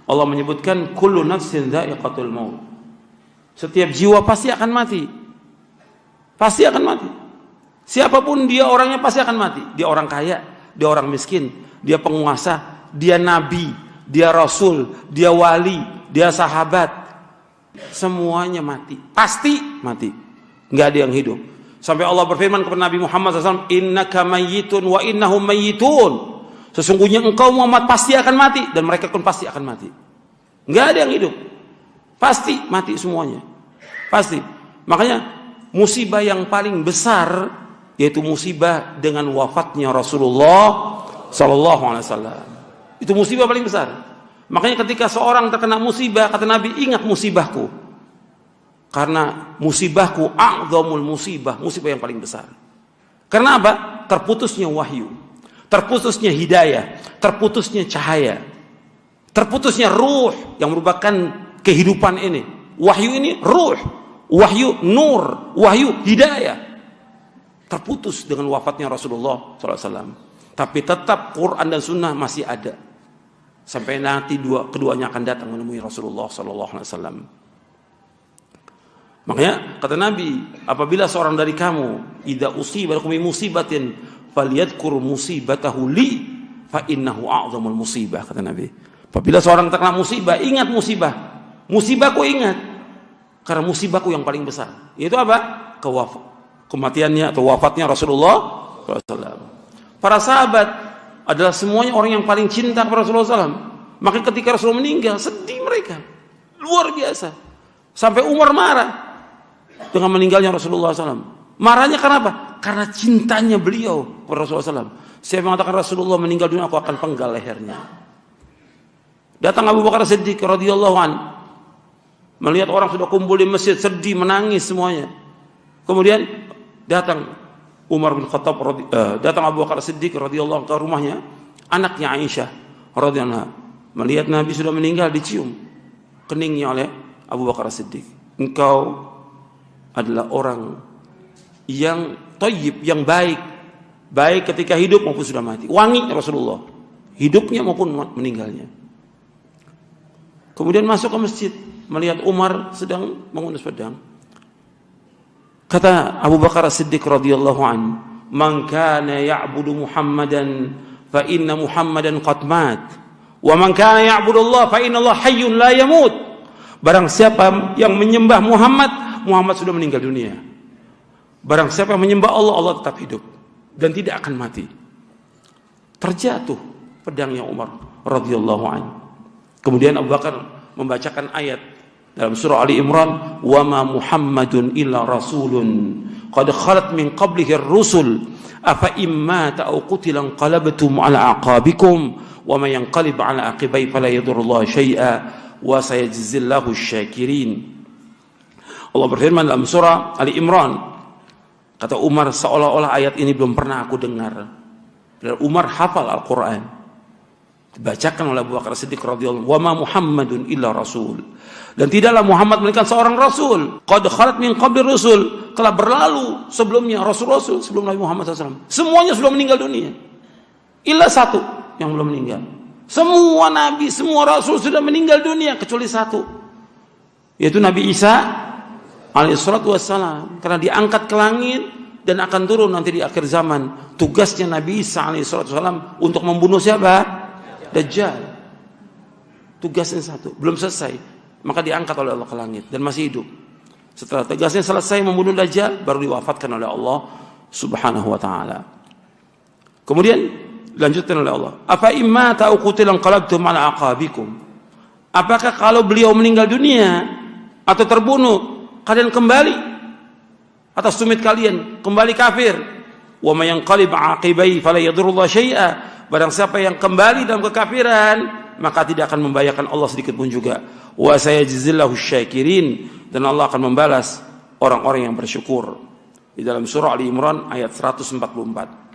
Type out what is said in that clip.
Allah menyebutkan kullu nafsin dha'iqatul maut. Setiap jiwa pasti akan mati. Pasti akan mati. Siapapun dia orangnya pasti akan mati. Dia orang kaya, dia orang miskin, dia penguasa, dia nabi, dia rasul, dia wali, dia sahabat. Semuanya mati. Pasti mati. Enggak ada yang hidup. Sampai Allah berfirman kepada Nabi Muhammad SAW, innaka mayyitun wa innahum mayyitun. Sesungguhnya engkau Muhammad pasti akan mati dan mereka pun pasti akan mati. Enggak ada yang hidup. Pasti mati semuanya. Pasti. Makanya musibah yang paling besar yaitu musibah dengan wafatnya Rasulullah sallallahu alaihi wasallam. Itu musibah paling besar. Makanya ketika seorang terkena musibah, kata Nabi, ingat musibahku. Karena musibahku a'dzamul musibah, musibah yang paling besar. Karena apa? Terputusnya wahyu, terputusnya hidayah, terputusnya cahaya, terputusnya ruh yang merupakan kehidupan ini. Wahyu ini ruh, wahyu nur, wahyu hidayah. Terputus dengan wafatnya Rasulullah SAW. Tapi tetap Quran dan Sunnah masih ada. Sampai nanti keduanya akan datang menemui Rasulullah SAW. Makanya kata Nabi, apabila seorang dari kamu idza usiba bi musibatin falyadhkur musibatahu li fa innahu a'zamul musibah, kata Nabi. Apabila seorang terkena musibah, ingat musibah. Musibahku ingat. Karena musibahku yang paling besar. Yaitu apa? Kematiannya atau wafatnya Rasulullah SAW. Para sahabat adalah semuanya orang yang paling cinta kepada Rasulullah SAW. Maka ketika Rasulullah meninggal, sedih mereka. Luar biasa. Sampai Umar marah dengan meninggalnya Rasulullah SAW. Marahnya karena apa? Karena cintanya beliau kepada Rasulullah SAW. Saya mengatakan Rasulullah meninggal dunia, aku akan penggal lehernya. Datang Abu Bakar Siddiq radhiyallahu anhu, melihat orang sudah kumpul di masjid, sedih, menangis semuanya. Kemudian datang Umar bin Khattab, datang Abu Bakar Siddiq radhiyallahu anhu ke rumahnya, anaknya Aisyah radhiyallahu anha, melihat Nabi sudah meninggal, dicium keningnya oleh Abu Bakar Siddiq. Engkau adalah orang yang thayyib, yang baik, baik ketika hidup maupun sudah mati. Wangi Rasulullah, hidupnya maupun meninggalnya. Kemudian masuk ke masjid, melihat Umar sedang mengunus pedang. Kata Abu Bakar As-Siddiq radhiyallahu anhu, "Man kana ya'budu Muhammadan fa inna Muhammadan qad mat, wa man kana ya'budu Allah fa inna Allah hayyun la yamut." Barang siapa yang menyembah Muhammad, Muhammad sudah meninggal dunia. Barang siapa yang menyembah Allah, Allah tetap hidup dan tidak akan mati. Terjatuh pedangnya Umar radhiyallahu anhu. Kemudian Abu Bakar membacakan ayat dalam surah Ali Imran, wa ma Muhammadun illa rasulun qad khalat min qablihi ar-rusul afa imma ta'u qutilan qalabtum ala aqabikum wa man yanqalib ala aqibai fala yadurullah syai'a wa sayajzillahu asy-syakirin. Allah berfirman dalam surah Ali Imran, kata Umar, seolah-olah ayat ini belum pernah aku dengar. Dan Umar hafal Al-Quran. Dibacakan oleh Abu Bakar Siddiq radhiyallahu anhu, wa ma Muhammadun illa rasul. Dan tidaklah Muhammad melainkan seorang rasul. Qad khalat min qabli rusul, telah berlalu sebelumnya rasul-rasul sebelum Nabi Muhammad SAW. Semuanya sudah meninggal dunia. Illa satu yang belum meninggal. Semua nabi, semua rasul sudah meninggal dunia kecuali satu, yaitu Nabi Isa alaihissalatu wassalam. Karena diangkat ke langit dan akan turun nanti di akhir zaman. Tugasnya Nabi Isa alaihissalatu wassalam untuk membunuh siapa? Dajjal. Tugasnya satu, belum selesai, maka diangkat oleh Allah ke langit dan masih hidup. Setelah tugasnya selesai membunuh Dajjal, baru diwafatkan oleh Allah subhanahu wa ta'ala. Kemudian dilanjutkan oleh Allah, afa imma ta'u qutilan qalabtum ala aqabikum. Apakah kalau beliau meninggal dunia atau terbunuh, kalian kembali atas tumit kalian, kembali kafir? Wa may yanqalib aqibai fala yadurullah syai'a. Barang siapa yang kembali dalam kekafiran, maka tidak akan membahayakan Allah sedikit pun juga. Wa sayajzillahu syakirin, dan Allah akan membalas orang-orang yang bersyukur. Di dalam surah Ali Imran ayat 144.